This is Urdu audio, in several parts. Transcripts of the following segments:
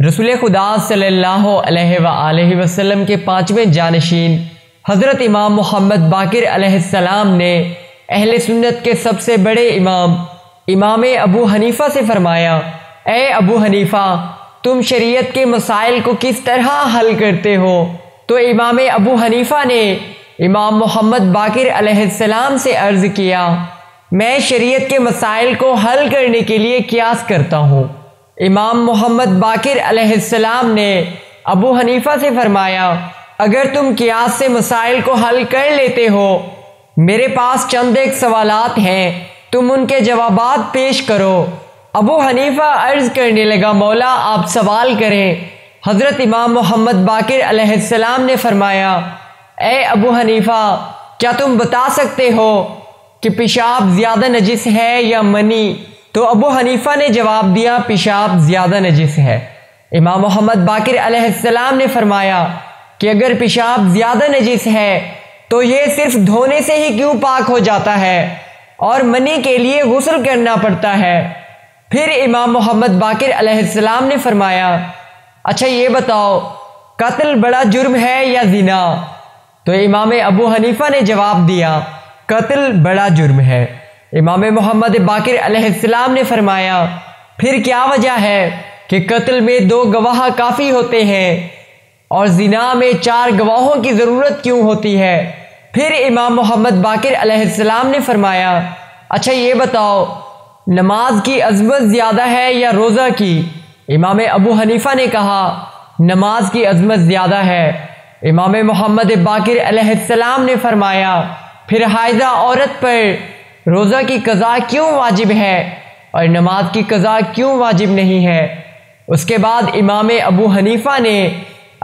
رسول خدا صلی اللہ علیہ وآلہ وسلم کے 5ویں جانشین حضرت امام محمد باقر علیہ السلام نے اہل سنت کے سب سے بڑے امام ابو حنیفہ سے فرمایا، اے ابو حنیفہ، تم شریعت کے مسائل کو کس طرح حل کرتے ہو؟ تو امام ابو حنیفہ نے امام محمد باقر علیہ السلام سے عرض کیا، میں شریعت کے مسائل کو حل کرنے کے لیے قیاس کرتا ہوں۔ امام محمد باقر علیہ السلام نے ابو حنیفہ سے فرمایا، اگر تم قیاس سے مسائل کو حل کر لیتے ہو، میرے پاس چند ایک سوالات ہیں، تم ان کے جوابات پیش کرو۔ ابو حنیفہ عرض کرنے لگا، مولا آپ سوال کریں۔ حضرت امام محمد باقر علیہ السلام نے فرمایا، اے ابو حنیفہ، کیا تم بتا سکتے ہو کہ پیشاب زیادہ نجس ہے یا منی؟ تو ابو حنیفہ نے جواب دیا، پیشاب زیادہ نجس ہے۔ امام محمد باقر علیہ السلام نے فرمایا کہ اگر پیشاب زیادہ نجس ہے تو یہ صرف دھونے سے ہی کیوں پاک ہو جاتا ہے اور منی کے لیے غسل کرنا پڑتا ہے؟ پھر امام محمد باقر علیہ السلام نے فرمایا، اچھا یہ بتاؤ، قتل بڑا جرم ہے یا زنا؟ تو امام ابو حنیفہ نے جواب دیا، قتل بڑا جرم ہے۔ امام محمد باقر علیہ السلام نے فرمایا، پھر کیا وجہ ہے کہ قتل میں 2 گواہ کافی ہوتے ہیں اور زنا میں 4 گواہوں کی ضرورت کیوں ہوتی ہے؟ پھر امام محمد باقر علیہ السلام نے فرمایا، اچھا یہ بتاؤ، نماز کی عظمت زیادہ ہے یا روزہ کی؟ امام ابو حنیفہ نے کہا، نماز کی عظمت زیادہ ہے۔ امام محمد باقر علیہ السلام نے فرمایا، پھر حائضہ عورت پر روزہ کی قضا کیوں واجب ہے اور نماز کی قضا کیوں واجب نہیں ہے؟ اس کے بعد امام ابو حنیفہ نے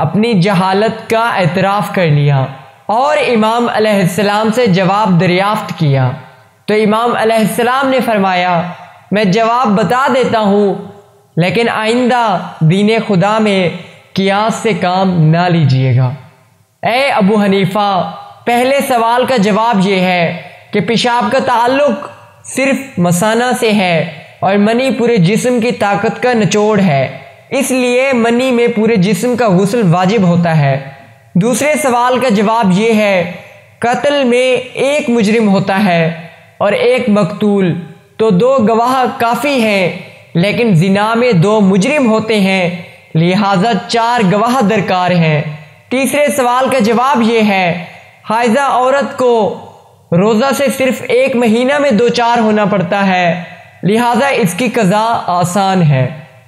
اپنی جہالت کا اعتراف کر لیا اور امام علیہ السلام سے جواب دریافت کیا۔ تو امام علیہ السلام نے فرمایا، میں جواب بتا دیتا ہوں، لیکن آئندہ دین خدا میں قیاس سے کام نہ لیجیے گا۔ اے ابو حنیفہ، پہلے سوال کا جواب یہ ہے کہ پیشاب کا تعلق صرف مثانہ سے ہے اور منی پورے جسم کی طاقت کا نچوڑ ہے، اس لیے منی میں پورے جسم کا غسل واجب ہوتا ہے۔ دوسرے سوال کا جواب یہ ہے، قتل میں 1 مجرم ہوتا ہے اور 1 مقتول، تو 2 گواہ کافی ہیں، لیکن زنا میں 2 مجرم ہوتے ہیں، لہذا 4 گواہ درکار ہیں۔ تیسرے سوال کا جواب یہ ہے، حائضہ عورت کو روزہ سے صرف 1 مہینہ میں 2 ہونا پڑتا ہے، لہذا اس کی قضا آسان ہے،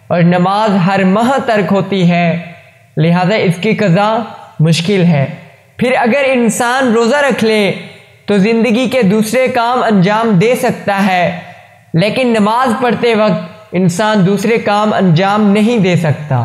اور نماز ہر ماہ ترک ہوتی ہے، لہذا اس کی قضا مشکل ہے۔ پھر اگر انسان روزہ رکھ لے تو زندگی کے دوسرے کام انجام دے سکتا ہے، لیکن نماز پڑھتے وقت انسان دوسرے کام انجام نہیں دے سکتا۔